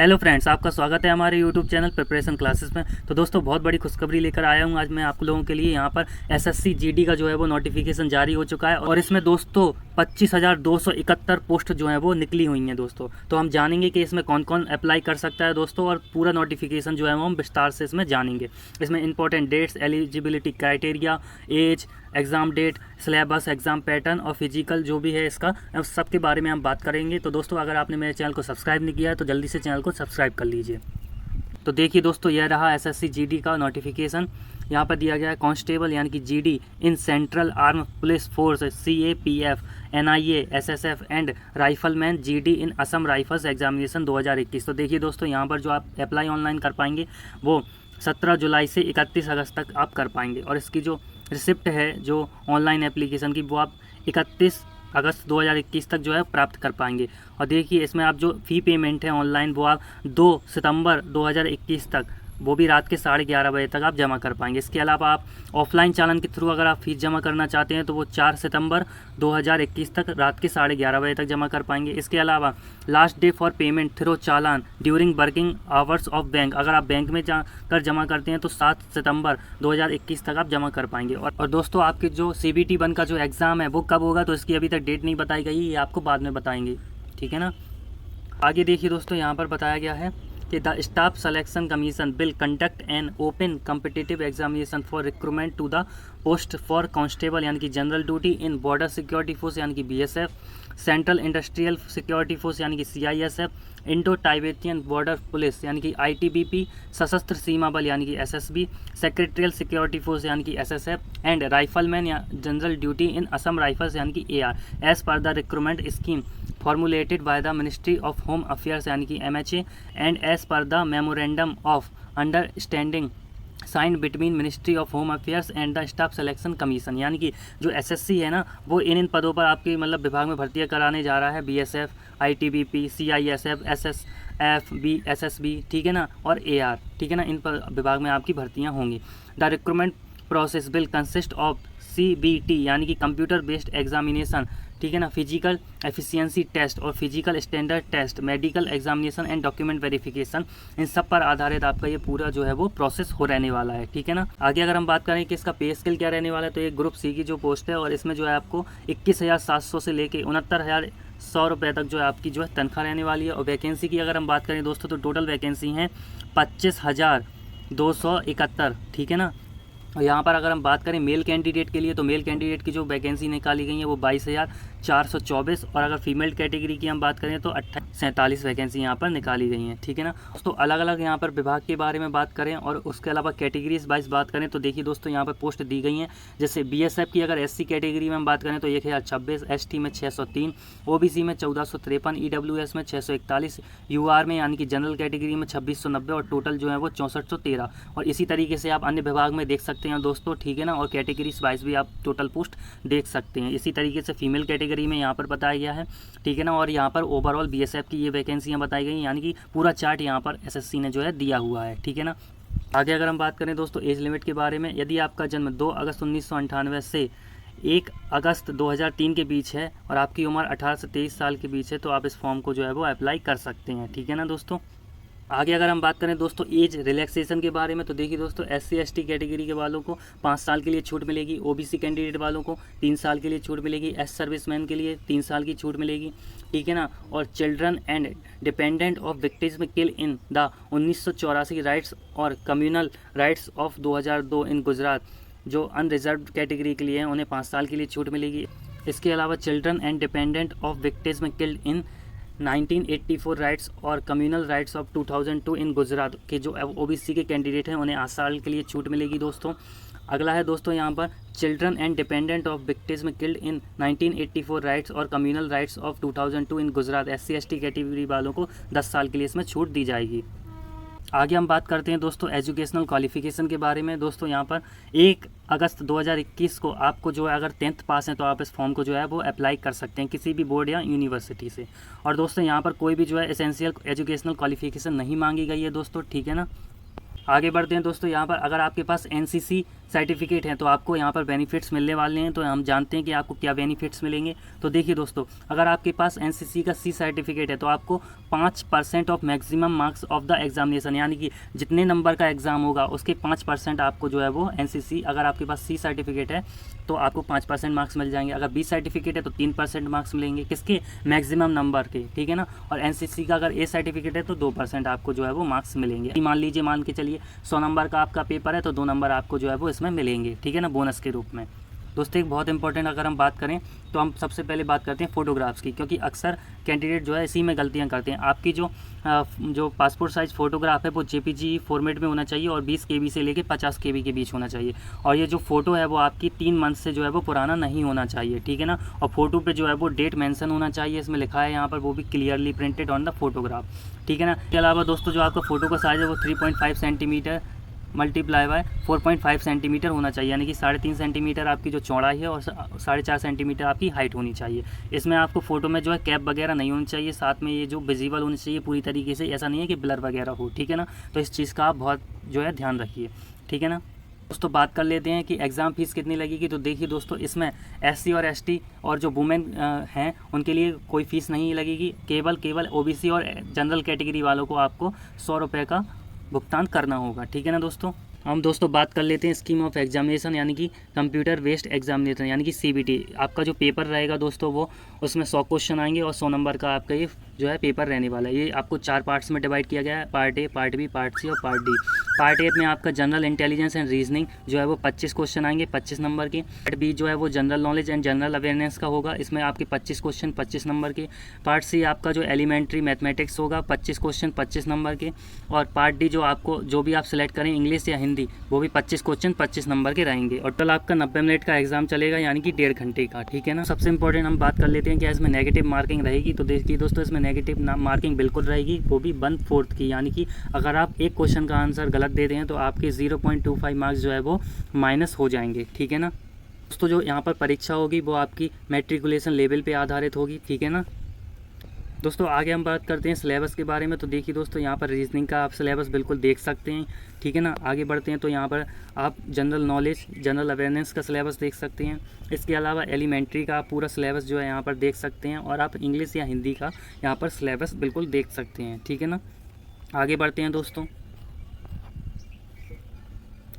Hello friends, आपका स्वागत है हमारे यूट्यूब चैनल प्रिपरेशन क्लासेस में। तो दोस्तों बहुत बड़ी खुशखबरी लेकर आया हूँ आज मैं आप लोगों के लिए। यहाँ पर एसएससी जीडी का जो है वो नोटिफिकेशन जारी हो चुका है और इसमें दोस्तों 25,271 पोस्ट जो है वो निकली हुई हैं दोस्तों। तो हम जानेंगे कि इसमें कौन कौन अप्लाई कर सकता है दोस्तों, और पूरा नोटिफिकेशन जो है वो हम विस्तार से इसमें जानेंगे। इसमें important dates, eligibility criteria, age, exam date, syllabus, exam pattern और फिजिकल जो भी है इसका सब के बारे में हम बात करेंगे। तो दोस्तों अगर आपने मेरे चैनल को सब्सक्राइब नहीं किया है तो जल्दी से चैनल को सब्सक्राइब कर लीजिए। तो देखिए दोस्तों, यह रहा एसएससी जीडी का नोटिफिकेशन। यहाँ पर दिया गया है कांस्टेबल यानी कि GD in central arm police force CAPF, NIA, SSF and rifleman GD in Assam rifles examination 2021। तो देखिए दोस्तों, यहाँ पर जो आप अप्लाई ऑनलाइन कर पाएंगे वो 17 जुलाई से 31 अगस्त तक आप कर पाएंगे, और इसकी जो रिसिप्ट है जो ऑनलाइन एप्लीकेशन की वो आप 31 अगस्त 2021 तक जो है प्राप्त कर पाएंगे। और देखिए इसमें आप जो फ़ी पेमेंट है ऑनलाइन वो आप 2 सितंबर 2021 तक, वो भी रात के 11:30 बजे तक आप जमा कर पाएंगे। इसके अलावा आप ऑफलाइन चालान के थ्रू अगर आप फीस जमा करना चाहते हैं तो वो 4 सितंबर 2021 तक रात के 11:30 बजे तक जमा कर पाएंगे। इसके अलावा last day for payment through challan during working hours of bank, अगर आप बैंक में जाकर जमा करते हैं तो 7 सितंबर 2021 तक आप जमा कर पाएंगे। और दोस्तों आपके जो CBT 1 का जो एग्ज़ाम है वो कब होगा तो इसकी अभी तक डेट नहीं बताई गई, ये आपको बाद में बताएंगे, ठीक है ना। आगे देखिए दोस्तों, यहाँ पर बताया गया है कि the Staff Selection Commission will conduct an open competitive examination for recruitment to the post for constable यानी कि general duty in Border Security Force यानी कि BSF, Central Industrial Security Force यानी कि CISF, Indo Tibetan Border Police यानी कि ITBP, सशस्त्र सीमा बल यानी कि SSB, सेक्रेटरियल सिक्योरिटी फोर्स यानी कि SSF एंड राइफलमैन या general duty in Assam rifles यानी कि AR as per the recruitment scheme formulated by the Ministry of Home Affairs यानी कि MHA and as per the Memorandum of Understanding sign between Ministry of Home Affairs and the Staff Selection Commission. यानी कि जो SSC है ना वो इन पदों पर आपकी मतलब विभाग में भर्तियाँ कराने जा रहा है। BSF, ITBP, CISF, SSF, SSB, ठीक है ना, और AR, ठीक है ना, इन पर विभाग में आपकी भर्तियाँ होंगी। The recruitment process will consist of CBT यानी कि कंप्यूटर बेस्ड एग्जामिनेशन, ठीक है ना, फिजिकल एफिशिएंसी टेस्ट और physical standard test, medical examination and document verification, इन सब पर आधारित आपका ये पूरा जो है वो प्रोसेस हो रहने वाला है, ठीक है ना। आगे अगर हम बात करें कि इसका पे स्केल क्या रहने वाला है तो ये ग्रुप C की जो पोस्ट है और इसमें जो है आपको 21,700 से लेके 69,100 रुपये तक जो है आपकी जो है तनख्वाह रहने वाली है। और वैकेंसी की अगर हम बात करें दोस्तों तो टोटल वैकेंसी हैं 25,271, ठीक है ना। और यहाँ पर अगर हम बात करें मेल कैंडिडेट के लिए तो मेल कैंडिडेट की जो वैकेंसी निकाली गई है वो 22,424, और अगर फीमेल कैटेगरी की हम बात करें तो 47 वैकेंसी यहाँ पर निकाली गई हैं, ठीक है ना। तो अलग अलग यहाँ पर विभाग के बारे में बात करें और उसके अलावा कैटेगरीज वाइज बात करें तो देखिए दोस्तों यहाँ पर पोस्ट दी गई हैं। जैसे BSF की अगर SC कैटेगरी में हम बात करें तो 1026, ST में 603, OBC में 1453, EWS में 641, UR में यानी कि जनरल कैटेगरी में 2690 और टोटल जो है वो 6413। और इसी तरीके से आप अन्य विभाग में देख सकते हैं दोस्तों, ठीक है ना, और कैटेगरीज वाइज भी आप टोटल पोस्ट देख सकते हैं। इसी तरीके से फीमेल कैटेगरी में यहाँ पर बताया गया है, ठीक है ना, और यहाँ पर ओवरऑल BSF की ये वैकेंसियाँ बताई गई, यानी कि पूरा चार्ट यहाँ पर SSC ने जो है दिया हुआ है, ठीक है ना। आगे अगर हम बात करें दोस्तों एज लिमिट के बारे में, यदि आपका जन्म 2 अगस्त 1998 से 1 अगस्त 2003 के बीच है और आपकी उम्र 18 से 23 साल के बीच है तो आप इस फॉर्म को जो है वो अप्लाई कर सकते हैं, ठीक है ना दोस्तों। आगे अगर हम बात करें दोस्तों एज रिलैक्सेशन के बारे में तो देखिए दोस्तों SC ST कैटेगरी के वालों को 5 साल के लिए छूट मिलेगी, OBC कैंडिडेट वालों को 3 साल के लिए छूट मिलेगी, एक्स सर्विसमैन के लिए 3 साल की छूट मिलेगी, ठीक है ना। और children and dependent of victims में किल इन द 1984 राइट्स और कम्युनल राइट्स ऑफ 2002 इन गुजरात, जो अनरिजर्व कैटेगरी के लिए हैं उन्हें 5 साल के लिए छूट मिलेगी। इसके अलावा children and dependent of victims में किल्ड इन 1984 राइट्स और कम्युनल राइट्स ऑफ 2002 इन गुजरात के जो OBC के कैंडिडेट हैं उन्हें 8 साल के लिए छूट मिलेगी दोस्तों। अगला है दोस्तों यहाँ पर children and dependent of victims में किल्ड इन 1984 राइट्स और communal riots of 2002 in Gujarat, SC ST category वालों को 10 साल के लिए इसमें छूट दी जाएगी। आगे हम बात करते हैं दोस्तों एजुकेशनल क्वालिफिकेशन के बारे में। दोस्तों यहाँ पर 1 अगस्त 2021 को आपको जो है अगर 10th पास हैं तो आप इस फॉर्म को जो है वो अप्लाई कर सकते हैं किसी भी बोर्ड या यूनिवर्सिटी से। और दोस्तों यहाँ पर कोई भी जो है एसेंशियल एजुकेशनल क्वालिफिकेशन नहीं मांगी गई है दोस्तों, ठीक है ना। आगे बढ़ते हैं दोस्तों, यहाँ पर अगर आपके पास NCC सर्टिफिकेट हैं तो आपको यहाँ पर बेनिफिट्स मिलने वाले हैं। तो हम जानते हैं कि आपको क्या बेनिफिट्स मिलेंगे। तो देखिए दोस्तों, अगर आपके पास एनसीसी का सी सर्टिफिकेट है तो आपको 5% of maximum marks of the examination, यानी कि जितने नंबर का एग्ज़ाम होगा उसके 5% आपको जो है वो एनसीसी, अगर आपके पास सी सर्टिफिकेट है तो आपको 5% मार्क्स मिल जाएंगे। अगर बी सर्टिफिकेट है तो 3% मार्क्स मिलेंगे, किसके, मैक्सिमम नंबर के, ठीक है ना। और एनसीसी का अगर ए सर्टिफिकेट है तो 2% आपको जो है वो मार्क्स मिलेंगे। मान लीजिए, मान के चलिए 100 नंबर का आपका पेपर है तो 2 नंबर आपको जो है वो इसमें मिलेंगे, ठीक है ना, बोनस के रूप में। दोस्तों एक बहुत इंपॉर्टेंट अगर हम बात करें तो हम सबसे पहले बात करते हैं फ़ोटोग्राफ्स की, क्योंकि अक्सर कैंडिडेट जो है इसी में गलतियां करते हैं। आपकी जो पासपोर्ट साइज़ फ़ोटोग्राफ है वो जेपीजी फॉर्मेट में होना चाहिए और 20 KB से लेकर 50 KB के बीच होना चाहिए। और ये जो फ़ोटो है वो आपकी 3 मंथ से जो है वो पुराना नहीं होना चाहिए, ठीक है ना। और फोटो पे जो है वो डेट मेंशन होना चाहिए, इसमें लिखा है यहाँ पर, वो भी clearly printed on the photograph, ठीक है ना। इसके अलावा दोस्तों जो आपका फ़ोटो का साइज़ है वो 3.5 सेंटीमीटर मल्टीप्लाई बाय 4.5 सेंटीमीटर होना चाहिए, यानी कि 3.5 सेंटीमीटर आपकी जो चौड़ाई है और 4.5 सेंटीमीटर आपकी हाइट होनी चाहिए। इसमें आपको फ़ोटो में जो है कैप वगैरह नहीं होनी चाहिए, साथ में ये जो विजिबल होनी चाहिए पूरी तरीके से, ऐसा नहीं है कि ब्लर वगैरह हो, ठीक है ना। तो इस चीज़ का आप बहुत जो है ध्यान रखिए, ठीक है ना। दोस्तों बात कर लेते हैं कि एग्ज़ाम फ़ीस कितनी लगेगी। तो देखिए दोस्तों, इसमें एससी और एसटी और जो वुमेन हैं उनके लिए कोई फ़ीस नहीं लगेगी, केवल ओबीसी और जनरल कैटेगरी वालों को आपको 100 रुपये का भुगतान करना होगा, ठीक है ना दोस्तों। हम दोस्तों बात कर लेते हैं स्कीम ऑफ एग्जामिनेशन, यानी कि कंप्यूटर बेस्ड एग्जामिनेशन, यानी कि सीबीटी। आपका जो पेपर रहेगा दोस्तों वो उसमें 100 क्वेश्चन आएंगे और 100 नंबर का आपका ये जो है पेपर रहने वाला है। ये आपको 4 पार्ट्स में डिवाइड किया गया है, part A, part B, part C और पार्ट डी। पार्ट ए में आपका जनरल इंटेलिजेंस एंड रीजनिंग जो है वो 25 क्वेश्चन आएंगे 25 नंबर के। पार्ट बी जो है वो general knowledge and general awareness का होगा, इसमें आपके 25 क्वेश्चन 25 नंबर के। पार्ट सी आपका जो एलिमेंट्री मैथमेटिक्स होगा 25 क्वेश्चन 25 नंबर के। और पार्ट डी जो आपको जो भी आप सिलेक्ट करें, इंग्लिश या हिंदी, वो भी 25 क्वेश्चन 25 नंबर के रहेंगे। और टोटल आपका 90 मिनट का एग्जाम चलेगा, यानी कि 1.5 घंटे का, ठीक है ना। सबसे इंपॉर्टेंट हम बात कर लेते हैं क्या इसमें नेगेटिव मार्किंग रहेगी। तो देखिए दोस्तों, इसमें नेगेटिव मार्किंग बिल्कुल रहेगी, वो भी 1/4 की, यानी कि अगर आप एक क्वेश्चन का आंसर गलत दे रहे हैं तो आपके 0.25 मार्क्स जो है वो माइनस हो जाएंगे, ठीक है ना। दोस्तों जो यहाँ पर परीक्षा होगी वो आपकी मैट्रिकुलेशन लेवल पे आधारित होगी, ठीक है ना। दोस्तों आगे हम बात करते हैं सिलेबस के बारे में। तो देखिए दोस्तों, यहाँ पर रीजनिंग का आप सिलेबस बिल्कुल देख सकते हैं, ठीक है ना। आगे बढ़ते हैं तो यहाँ पर आप जनरल नॉलेज, जनरल अवेयरनेस का सिलेबस देख सकते हैं। इसके अलावा एलिमेंट्री का पूरा सिलेबस जो है यहाँ पर देख सकते हैं, और आप इंग्लिश या हिंदी का यहाँ पर सिलेबस बिल्कुल देख सकते हैं, ठीक है ना। आगे बढ़ते हैं दोस्तों,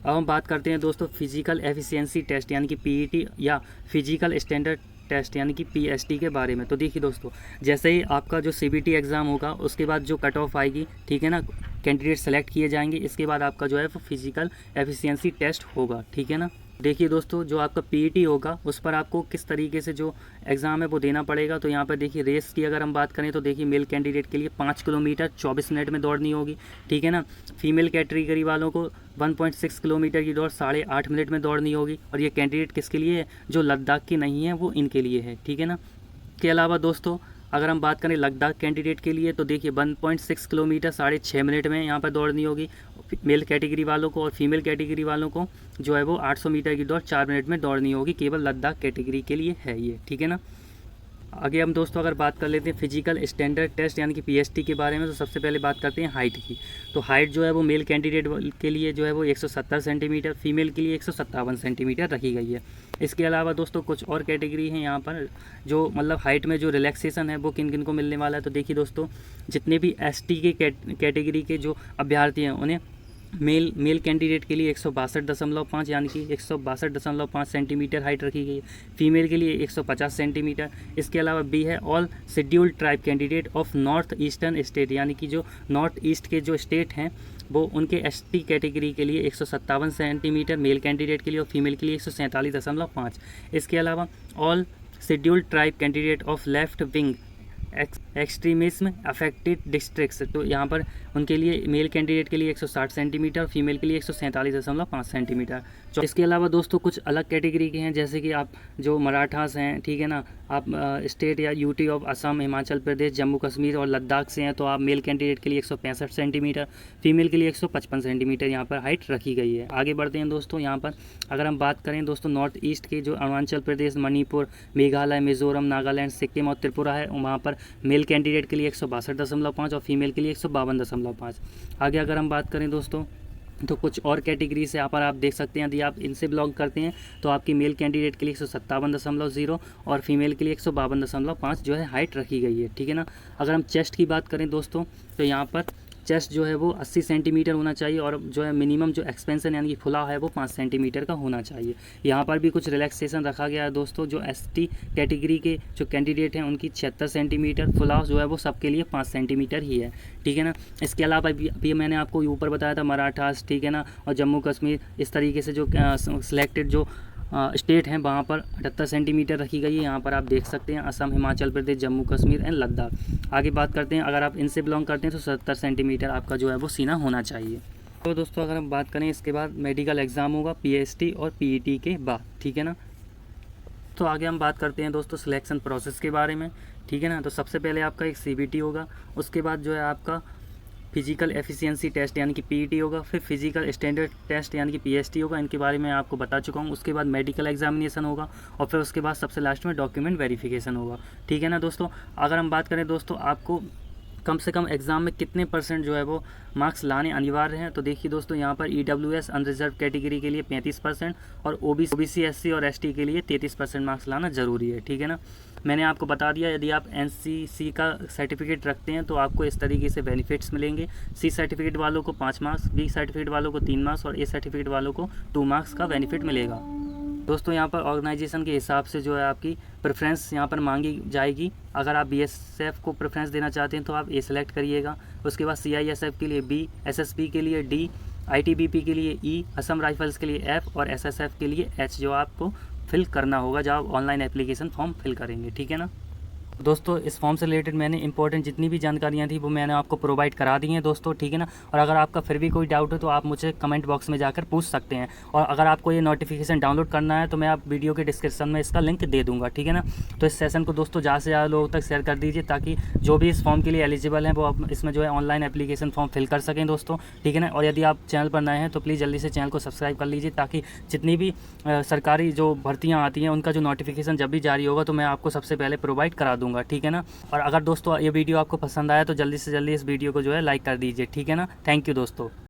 अब हम बात करते हैं दोस्तों फिजिकल एफिशिएंसी टेस्ट, यानी कि पीईटी या फिजिकल स्टैंडर्ड टेस्ट, यानी कि पीएसटी के बारे में। तो देखिए दोस्तों, जैसे ही आपका जो सीबीटी एग्ज़ाम होगा उसके बाद जो कट ऑफ आएगी, ठीक है ना, कैंडिडेट सेलेक्ट किए जाएंगे, इसके बाद आपका जो है वो फिजिकल एफिशिएंसी टेस्ट होगा, ठीक है ना। देखिए दोस्तों, जो आपका पीईटी होगा उस पर आपको किस तरीके से जो एग्ज़ाम है वो देना पड़ेगा। तो यहाँ पर देखिए रेस की अगर हम बात करें तो देखिए मेल कैंडिडेट के लिए 5 किलोमीटर 24 मिनट में दौड़नी होगी, ठीक है ना। फीमेल कैटेगरी वालों को 1.6 किलोमीटर की दौड़ 8.5 मिनट में दौड़नी होगी। और ये कैंडिडेट किसके लिए है, जो लद्दाख के नहीं है वो इनके लिए है, ठीक है ना। इसके अलावा दोस्तों अगर हम बात करें लद्दाख कैंडिडेट के लिए तो देखिए 1.6 किलोमीटर 6.5 मिनट में यहाँ पर दौड़नी होगी मेल कैटेगरी वालों को, और फीमेल कैटेगरी वालों को जो है वो 800 मीटर की दौड़ 4 मिनट में दौड़नी होगी, केवल लद्दाख कैटेगरी के लिए है ये, ठीक है ना। आगे हम दोस्तों अगर बात कर लेते हैं फिजिकल स्टैंडर्ड टेस्ट यानी कि पीएसटी के बारे में, तो सबसे पहले बात करते हैं हाइट की। तो हाइट जो है वो मेल कैंडिडेट के लिए जो है वो 170 सेंटीमीटर, फीमेल के लिए 157 सेंटीमीटर रखी गई है। इसके अलावा दोस्तों कुछ और कैटेगरी हैं यहाँ पर, जो मतलब हाइट में जो रिलैक्सेशन है वो किन किन को मिलने वाला है। तो देखिए दोस्तों, जितने भी एसटी के कैटेगरी के जो अभ्यर्थी हैं उन्हें मेल कैंडिडेट के लिए 162.5 यानी कि 162.5 सेंटीमीटर हाइट रखी गई है। फीमेल के लिए 150 सेंटीमीटर। इसके अलावा बी है all scheduled tribe candidate of north eastern state, यानी कि जो नॉर्थ ईस्ट के जो स्टेट हैं वो उनके एसटी कैटेगरी के लिए 157 सेंटीमीटर मेल कैंडिडेट के लिए, और फीमेल के लिए 147.5। इसके अलावा all scheduled tribe candidate of left wing extremism affected districts, तो यहाँ पर उनके लिए मेल कैंडिडेट के लिए 160 सेंटीमीटर, फीमेल के लिए 147.5 सेंटीमीटर। इसके अलावा दोस्तों कुछ अलग कैटेगरी के हैं, जैसे कि आप जो मराठास हैं, ठीक है ना, आप स्टेट या यूटी ऑफ असम, हिमाचल प्रदेश, जम्मू कश्मीर और लद्दाख से हैं, तो आप मेल कैंडिडेट के लिए 165 सेंटीमीटर, फीमेल के लिए 155 सेंटीमीटर यहाँ पर हाइट रखी गई है। आगे बढ़ते हैं दोस्तों, यहाँ पर अगर हम बात करें दोस्तों नॉर्थ ईस्ट के जो अरुणाचल प्रदेश, मणिपुर, मेघालय, मिजोरम, नागालैंड, सिक्किम और त्रिपुरा है, वहाँ पर मेल कैंडिडेट के लिए 162.5 और फीमेल के लिए 152.5। आगे अगर हम बात करें दोस्तों तो कुछ और कैटेगरी से यहाँ पर आप देख सकते हैं, यदि आप इनसे बिलोंग करते हैं तो आपकी मेल कैंडिडेट के लिए 157.0 और फीमेल के लिए 152.5 जो है हाइट रखी गई है, ठीक है ना। अगर हम चेस्ट की बात करें दोस्तों, तो यहाँ पर चेस्ट जो है वो 80 सेंटीमीटर होना चाहिए और जो है मिनिमम जो एक्सपेंशन यानी कि फुलाव है वो 5 सेंटीमीटर का होना चाहिए। यहाँ पर भी कुछ रिलैक्सेशन रखा गया है दोस्तों। जो एसटी कैटेगरी के जो कैंडिडेट हैं उनकी 76 सेंटीमीटर, फुलाव जो है वो सबके लिए 5 सेंटीमीटर ही है, ठीक है ना। इसके अलावा अभी मैंने आपको ऊपर बताया था मराठास, ठीक है ना, और जम्मू कश्मीर, इस तरीके से जो सिलेक्टेड जो स्टेट हैं वहाँ पर 78 सेंटीमीटर रखी गई है। यहाँ पर आप देख सकते हैं असम, हिमाचल प्रदेश, जम्मू कश्मीर एंड लद्दाख। आगे बात करते हैं, अगर आप इनसे बिलोंग करते हैं तो 70 सेंटीमीटर आपका जो है वो सीना होना चाहिए। तो दोस्तों अगर हम बात करें, इसके बाद मेडिकल एग्ज़ाम होगा पीएसटी और पीईटी के बाद, ठीक है ना। तो आगे हम बात करते हैं दोस्तों सिलेक्शन प्रोसेस के बारे में, ठीक है ना। तो सबसे पहले आपका एक सीबीटी होगा, उसके बाद जो है आपका फिजिकल एफिशिएंसी टेस्ट यानी कि पीईटी होगा, फिर फिजिकल स्टैंडर्ड टेस्ट यानी कि पीएसटी होगा। इनके बारे में आपको बता चुका हूँ। उसके बाद मेडिकल एग्जामिनेशन होगा और फिर उसके बाद सबसे लास्ट में डॉक्यूमेंट वेरिफिकेशन होगा, ठीक है ना दोस्तों। अगर हम बात करें दोस्तों, आपको कम से कम एग्ज़ाम में कितने % जो है वो मार्क्स लाने अनिवार्य हैं, तो देखिए दोस्तों यहाँ पर ईडब्ल्यूएस अनरिजर्व कैटेगरी के लिए 35% और ओबीसी एससी और एसटी के लिए 33% मार्क्स लाना ज़रूरी है, ठीक है ना। मैंने आपको बता दिया, यदि आप एनसीसी का सर्टिफिकेट रखते हैं तो आपको इस तरीके से बेनिफिट्स मिलेंगे। सी सर्टिफिकेट वालों को 5 मार्क्स, बी सर्टिफिकेट वालों को 3 मार्क्स और ए सर्टिफिकेट वालों को 2 मार्क्स का बेनिफिट मिलेगा। दोस्तों यहाँ पर ऑर्गेनाइजेशन के हिसाब से जो है आपकी प्रेफरेंस यहाँ पर मांगी जाएगी। अगर आप बीएसएफ को प्रेफरेंस देना चाहते हैं तो आप ए सेलेक्ट करिएगा। उसके बाद सीआईएसएफ के लिए बी, एसएसबी के लिए डी, आईटीबीपी के लिए ई, असम राइफल्स के लिए एफ और एसएसएफ के लिए एच जो आपको फिल करना होगा जब आप ऑनलाइन एप्लीकेशन फॉर्म फिल करेंगे, ठीक है ना। दोस्तों इस फॉर्म से रिलेटेड मैंने इंपॉर्टेंट जितनी भी जानकारियाँ थी वो मैंने आपको प्रोवाइड करा दी हैं दोस्तों, ठीक है ना। और अगर आपका फिर भी कोई डाउट हो तो आप मुझे कमेंट बॉक्स में जाकर पूछ सकते हैं। और अगर आपको ये नोटिफिकेशन डाउनलोड करना है तो मैं आप वीडियो के डिस्क्रिप्शन में इसका लिंक दे दूँगा, ठीक है ना। तो इस सेशन को दोस्तों ज़्यादा से ज़्यादा लोगों तक शेयर कर दीजिए ताकि जो भी इस फॉर्म के लिए एलिजिबल हैं वो इसमें जो है ऑनलाइन एप्लीकेशन फॉर्म फिल कर सकें दोस्तों, ठीक है ना। और यदि आप चैनल पर नए हैं तो प्लीज़ जल्दी से चैनल को सब्सक्राइब कर लीजिए ताकि जितनी भी सरकारी जो भर्तियाँ आती हैं उनका जो नोटिफिकेशन जब भी जारी होगा तो मैं आपको सबसे पहले प्रोवाइड करा दूँगा, ठीक है ना। और अगर दोस्तों ये वीडियो आपको पसंद आया तो जल्दी से जल्दी इस वीडियो को जो है लाइक कर दीजिए, ठीक है ना। थैंक यू दोस्तों।